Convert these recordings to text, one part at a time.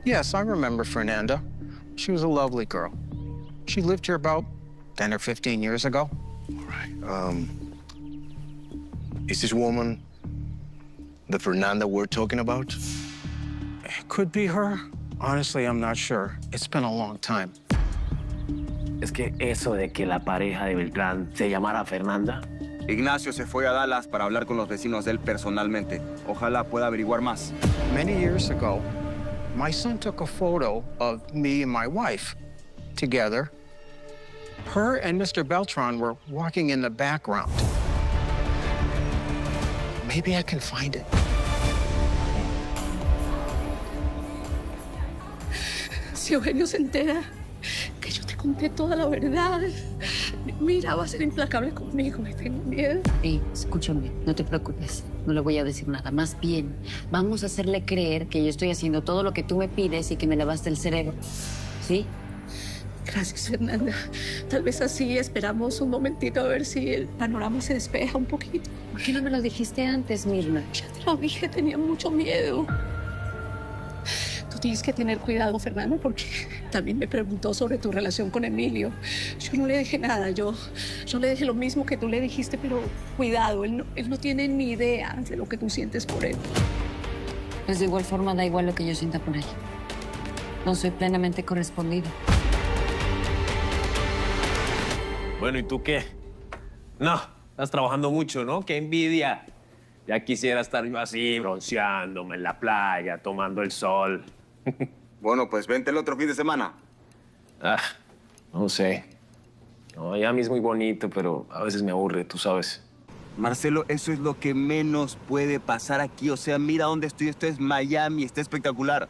Yes, I remember Fernanda. She was a lovely girl. She lived here about 10 or 15 years ago. All right. Is this woman the Fernanda we're talking about? It could be her. Honestly, I'm not sure. It's been a long time. Es que eso de que la pareja de Beltrán se llamara Fernanda. Ignacio se fue a Dallas para hablar con los vecinos de él personalmente. Ojalá pueda averiguar más. Many years ago, my son took a photo of me and my wife together. Her and Mr. Beltran were walking in the background. Maybe I can find it. Si Eugenio se entera que yo te conté toda la verdad, mira, va a ser implacable conmigo, me tengo miedo. Sí, escúchame, no te preocupes, no le voy a decir nada. Más bien, vamos a hacerle creer que yo estoy haciendo todo lo que tú me pides y que me lavaste el cerebro, ¿sí? Gracias, Fernanda. Tal vez así esperamos un momentito a ver si el panorama se despeja un poquito. ¿Por qué no me lo dijiste antes, Mirna? Ya te lo dije, tenía mucho miedo. Tú tienes que tener cuidado, Fernanda, porque también me preguntó sobre tu relación con Emilio. Yo no le dije nada, yo le dije lo mismo que tú le dijiste, pero cuidado, él no tiene ni idea de lo que tú sientes por él. Pues de igual forma da igual lo que yo sienta por él. No soy plenamente correspondido. Bueno, ¿y tú qué? No, estás trabajando mucho, ¿no? ¡Qué envidia! Ya quisiera estar yo así, bronceándome en la playa, tomando el sol. Bueno, pues vente el otro fin de semana. No sé. Miami es muy bonito, pero a veces me aburre, tú sabes. Marcelo, eso es lo que menos puede pasar aquí. O sea, mira dónde estoy. Esto es Miami, está espectacular.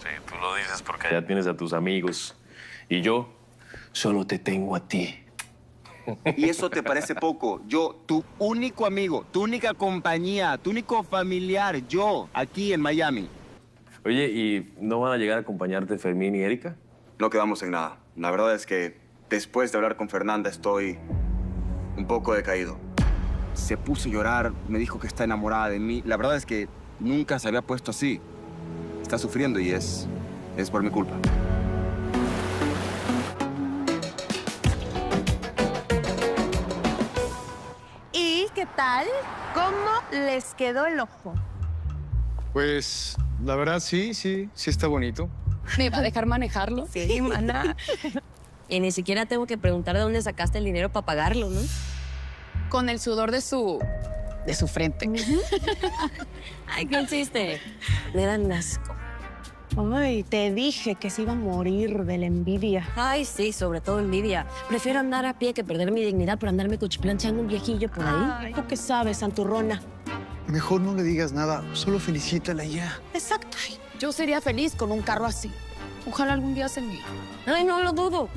Sí, tú lo dices porque allá tienes a tus amigos. Y yo solo te tengo a ti. ¿Y eso te parece poco? Yo, tu único amigo, tu única compañía, tu único familiar, yo, aquí en Miami. Oye, ¿y no van a llegar a acompañarte Fermín y Erika? No quedamos en nada. La verdad es que después de hablar con Fernanda estoy un poco decaído. Se puso a llorar, me dijo que está enamorada de mí. La verdad es que nunca se había puesto así. Está sufriendo y es por mi culpa. ¿Y qué tal? ¿Cómo les quedó el ojo? Pues, la verdad, sí está bonito. ¿Me va a dejar manejarlo? Sí, maná. Y ni siquiera tengo que preguntar de dónde sacaste el dinero para pagarlo, ¿no? Con el sudor de su frente. Ay, ¿qué hiciste? Me dan asco. Ay, te dije que se iba a morir de la envidia. Ay, sí, sobre todo envidia. Prefiero andar a pie que perder mi dignidad por andarme cuchiplanchando un viejillo por ahí. Ay, ¿tú qué sabes, santurrona? Mejor no le digas nada, solo felicítala ya. Exacto. Yo sería feliz con un carro así. Ojalá algún día se me... Ay, no lo dudo.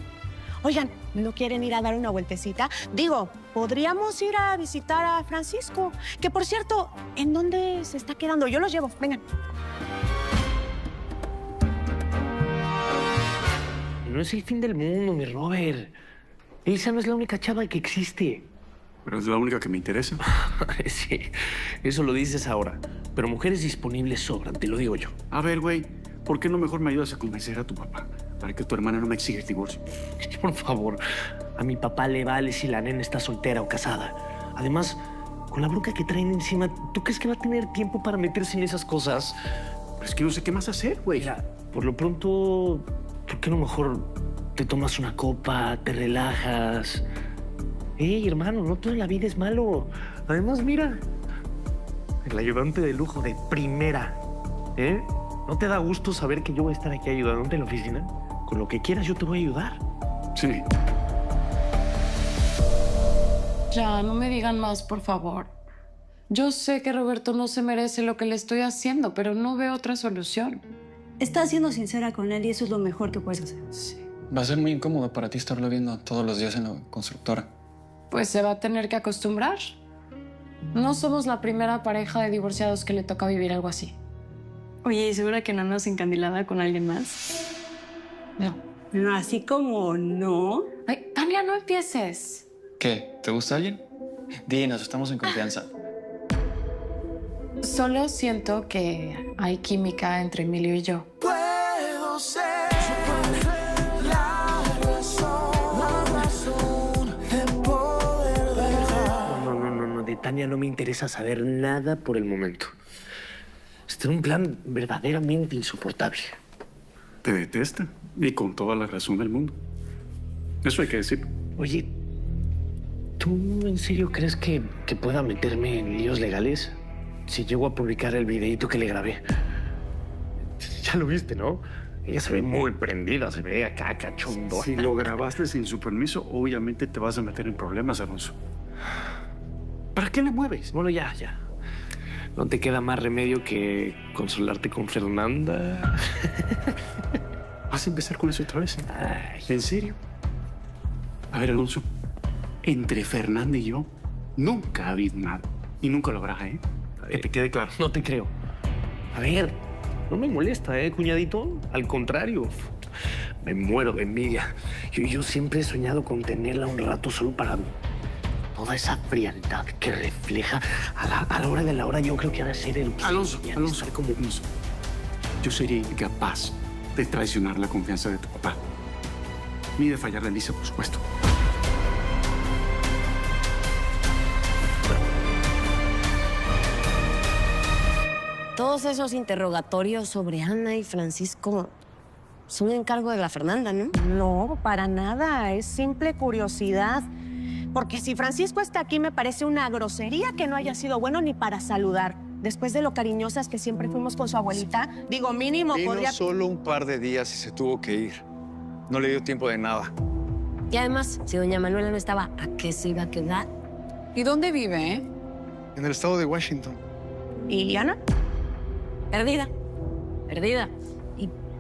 Oigan, ¿no quieren ir a dar una vueltecita? Digo, podríamos ir a visitar a Francisco. Que, por cierto, ¿en dónde se está quedando? Yo los llevo, vengan. No es el fin del mundo, mi Robert. Elsa no es la única chava que existe. Pero es la única que me interesa. Sí, eso lo dices ahora. Pero mujeres disponibles sobran, te lo digo yo. A ver, güey, ¿por qué no mejor me ayudas a convencer a tu papá para que tu hermana no me exija el divorcio? Por favor, a mi papá le vale si la nena está soltera o casada. Además, con la bronca que traen encima, ¿tú crees que va a tener tiempo para meterse en esas cosas? Pero es que no sé qué más hacer, güey. Mira, por lo pronto, ¿por qué no mejor te tomas una copa, te relajas? Ey, hermano, no toda la vida es malo. Además, mira, el ayudante de lujo de primera, ¿eh? ¿No te da gusto saber que yo voy a estar aquí ayudándote en la oficina? Con lo que quieras yo te voy a ayudar. Sí. Ya, no me digan más, por favor. Yo sé que Roberto no se merece lo que le estoy haciendo, pero no veo otra solución. Estás siendo sincera con él y eso es lo mejor que puedes hacer. Sí. Va a ser muy incómodo para ti estarlo viendo todos los días en la constructora. Pues se va a tener que acostumbrar. No somos la primera pareja de divorciados que le toca vivir algo así. Oye, ¿y segura que no andas encandilada con alguien más? No. No, así como no. Ay, Tania, no empieces. ¿Qué? ¿Te gusta alguien? Dinos, estamos en confianza. Solo siento que hay química entre Emilio y yo. sé la razón de poder dejar. No, de Tania no me interesa saber nada por el momento. Este es un plan verdaderamente insoportable. Te detesta, y con toda la razón del mundo. Eso hay que decir. Oye, ¿tú en serio crees que pueda meterme en líos legales si llego a publicar el videíto que le grabé? Ya lo viste, ¿no? Ella se ve muy prendida, se ve acá cachondona. Si lo grabaste sin su permiso, obviamente te vas a meter en problemas, Alonso. ¿Para qué le mueves? Bueno, ya. No te queda más remedio que consolarte con Fernanda. ¿Vas a empezar con eso otra vez? Ay, ¿en serio? A ver, Alonso, entre Fernanda y yo nunca ha habido nada. Y nunca lo habrá, ¿eh? Que te quede claro. No te creo. A ver, no me molesta, cuñadito? Al contrario, me muero de envidia. Yo siempre he soñado con tenerla un rato solo para mí. Toda esa frialdad que refleja a la hora de la hora, yo creo que ha de ser el... Alonso, como Alonso. Yo sería incapaz de traicionar la confianza de tu papá. Ni de fallarle a Lisa, por supuesto. Todos esos interrogatorios sobre Ana y Francisco son encargo de la Fernanda, ¿no? No, para nada. Es simple curiosidad. Porque si Francisco está aquí, me parece una grosería que no haya sido bueno ni para saludar. Después de lo cariñosas que siempre fuimos con su abuelita, digo, mínimo Vino podría... solo un par de días y se tuvo que ir. No le dio tiempo de nada. Y además, si doña Manuela no estaba, ¿a qué se iba a quedar? ¿Y dónde vive, En el estado de Washington. ¿Y Ana? Perdida.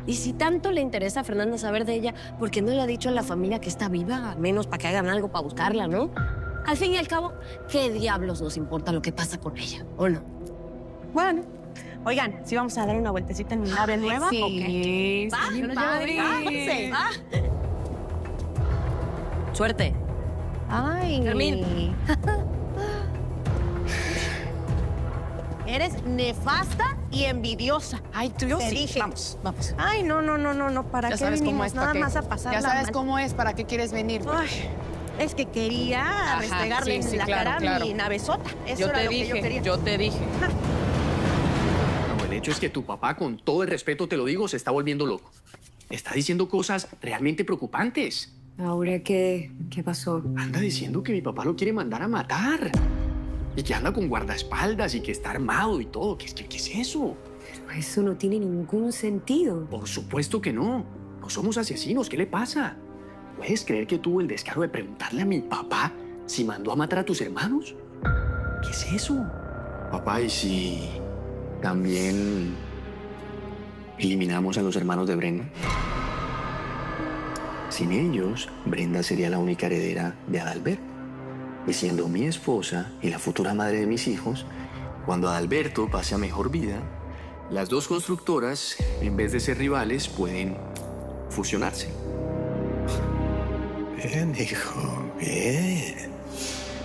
Y si tanto le interesa a Fernanda saber de ella, ¿por qué no le ha dicho a la familia que está viva? Al menos para que hagan algo para buscarla, ¿no? Al fin y al cabo, ¿qué diablos nos importa lo que pasa con ella? ¿O no? Bueno, oigan, ¿sí vamos a dar una vueltecita en mi nave nueva? Sí, ¿o qué? está bien padre. Váyanse. Suerte. Ay. Fermín. Eres nefasta y envidiosa. Ay, tú yo te sí. dije. Vamos. Ay, no. ¿Para Ya qué sabes cómo vinimos? es, Nada ¿para qué? más a pasar Ya la sabes mal. cómo es, ¿para qué quieres venir? Ay, es que quería Ajá, restregarle sí, en la claro, cara claro. a mi navezota. Eso Yo era te lo que yo quería. dije, yo te dije. No, el hecho es que tu papá, con todo el respeto te lo digo, se está volviendo loco. Está diciendo cosas realmente preocupantes. ¿Ahora qué pasó? Anda diciendo que mi papá lo quiere mandar a matar. Y que anda con guardaespaldas y que está armado y todo. ¿Qué es eso? Pero eso no tiene ningún sentido. Por supuesto que no. No somos asesinos. ¿Qué le pasa? ¿Puedes creer que tuvo el descaro de preguntarle a mi papá si mandó a matar a tus hermanos? ¿Qué es eso? Papá, ¿y si también eliminamos a los hermanos de Brenda? Sin ellos, Brenda sería la única heredera de Adalberto. Y siendo mi esposa y la futura madre de mis hijos, cuando Adalberto pase a mejor vida, las dos constructoras, en vez de ser rivales, pueden fusionarse. Bien, hijo, bien.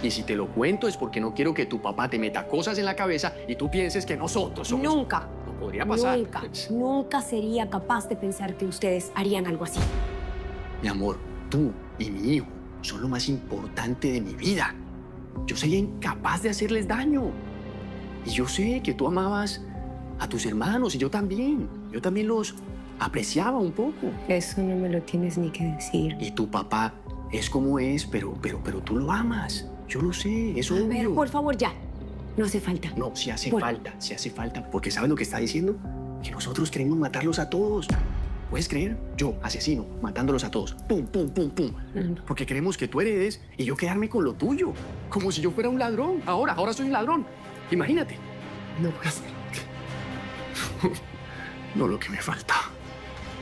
Y si te lo cuento es porque no quiero que tu papá te meta cosas en la cabeza y tú pienses que nosotros somos... Nunca. No podría pasar. Nunca sería capaz de pensar que ustedes harían algo así. Mi amor, tú y mi hijo son lo más importante de mi vida. Yo sería incapaz de hacerles daño. Y yo sé que tú amabas a tus hermanos y yo también. Yo también los apreciaba un poco. Eso no me lo tienes ni que decir. Y tu papá es como es, pero tú lo amas. Yo lo sé, es obvio. A ver, por favor, ya. No hace falta. No, sí hace falta. Porque ¿sabes lo que está diciendo? Que nosotros queremos matarlos a todos. ¿Puedes creer? Yo, asesino, matándolos a todos. Pum, pum, pum, pum. Porque queremos que tú heredes y yo quedarme con lo tuyo. Como si yo fuera un ladrón. Ahora soy un ladrón. Imagínate. No puede ser. No lo que me falta.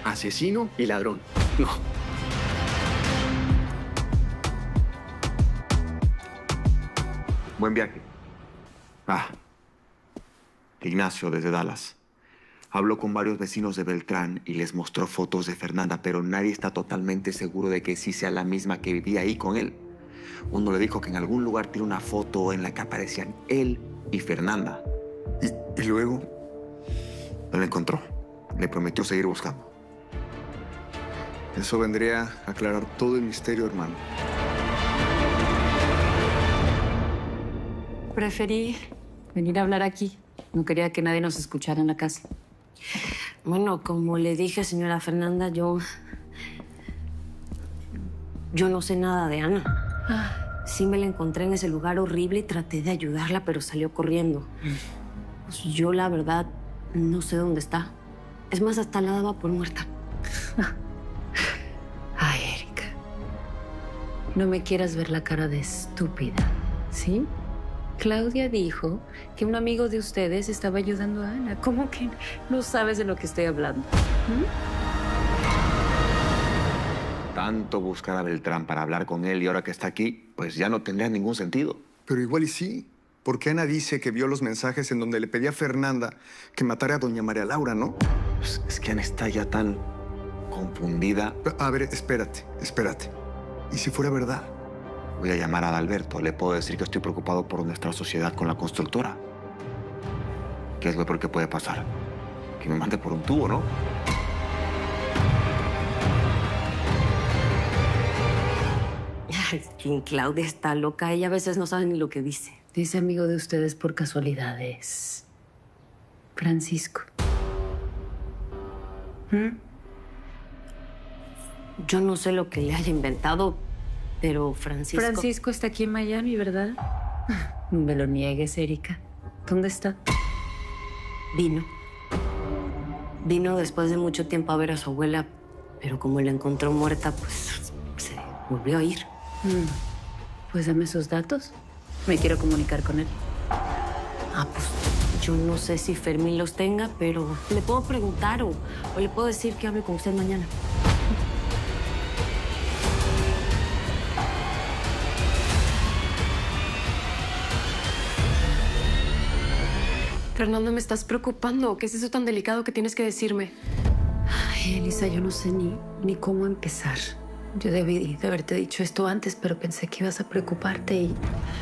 Asesino y ladrón. No. Buen viaje. Ignacio, desde Dallas. Habló con varios vecinos de Beltrán y les mostró fotos de Fernanda, pero nadie está totalmente seguro de que sí sea la misma que vivía ahí con él. Uno le dijo que en algún lugar tiene una foto en la que aparecían él y Fernanda. Y luego no la encontró. Le prometió seguir buscando. Eso vendría a aclarar todo el misterio, hermano. Preferí venir a hablar aquí. No quería que nadie nos escuchara en la casa. Bueno, como le dije, señora Fernanda, yo no sé nada de Ana. Sí me la encontré en ese lugar horrible y traté de ayudarla, pero salió corriendo. Pues yo, la verdad, no sé dónde está. Es más, hasta la daba por muerta. Ay, Erika. No me quieras ver la cara de estúpida, ¿sí? Claudia dijo que un amigo de ustedes estaba ayudando a Ana. ¿Cómo que no sabes de lo que estoy hablando? Tanto buscar a Beltrán para hablar con él y ahora que está aquí, pues ya no tendría ningún sentido. Pero igual y sí. Porque Ana dice que vio los mensajes en donde le pedía a Fernanda que matara a doña María Laura, ¿no? Es que Ana está ya tan confundida. A ver, espérate. ¿Y si fuera verdad? Voy a llamar a Adalberto. Le puedo decir que estoy preocupado por nuestra sociedad con la constructora. ¿Qué es lo peor que puede pasar? Que me mande por un tubo, ¿no? Claudia está loca. Ella a veces no sabe ni lo que dice. Dice amigo de ustedes por casualidades. Francisco. Yo no sé lo que le haya inventado, pero Francisco... Francisco está aquí en Miami, ¿verdad? No me lo niegues, Erika. ¿Dónde está? Vino después de mucho tiempo a ver a su abuela, pero como la encontró muerta, pues se volvió a ir. Pues dame sus datos. Me quiero comunicar con él. Pues yo no sé si Fermín los tenga, pero le puedo preguntar o le puedo decir que hable con usted mañana. Fernando, me estás preocupando. ¿Qué es eso tan delicado que tienes que decirme? Ay, Elisa, yo no sé ni cómo empezar. Yo debí de haberte dicho esto antes, pero pensé que ibas a preocuparte y...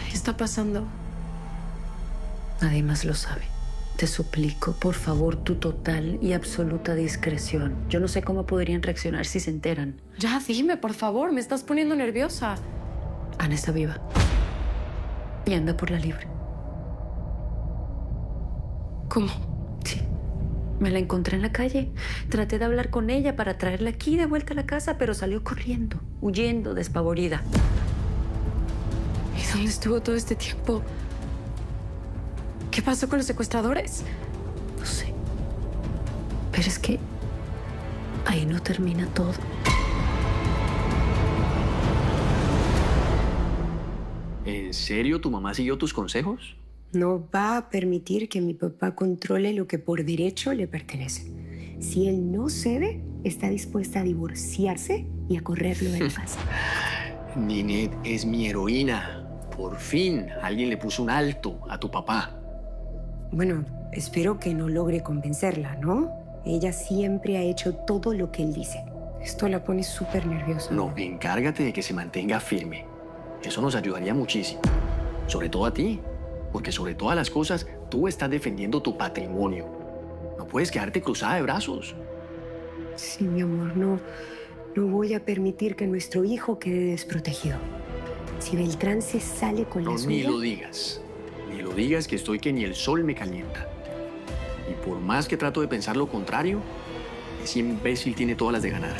¿Qué está pasando? Nadie más lo sabe. Te suplico, por favor, tu total y absoluta discreción. Yo no sé cómo podrían reaccionar si se enteran. Ya, dime, por favor. Me estás poniendo nerviosa. Ana está viva. Y anda por la libre. ¿Cómo? Sí. Me la encontré en la calle. Traté de hablar con ella para traerla aquí de vuelta a la casa, pero salió corriendo, huyendo, despavorida. ¿Y dónde estuvo todo este tiempo? ¿Qué pasó con los secuestradores? No sé. Pero es que ahí no termina todo. ¿En serio tu mamá siguió tus consejos? No va a permitir que mi papá controle lo que por derecho le pertenece. Si él no cede, está dispuesta a divorciarse y a correrlo de la casa. Ninette es mi heroína. Por fin alguien le puso un alto a tu papá. Bueno, espero que no logre convencerla, ¿no? Ella siempre ha hecho todo lo que él dice. Esto la pone súper nerviosa. No, encárgate de que se mantenga firme. Eso nos ayudaría muchísimo. Sobre todo a ti. Porque sobre todas las cosas, tú estás defendiendo tu patrimonio. No puedes quedarte cruzada de brazos. Sí, mi amor, no voy a permitir que nuestro hijo quede desprotegido. Si Beltrán se sale con la No, suya... ni lo digas. Ni lo digas, que estoy que ni el sol me calienta. Y por más que trato de pensar lo contrario, ese imbécil tiene todas las de ganar.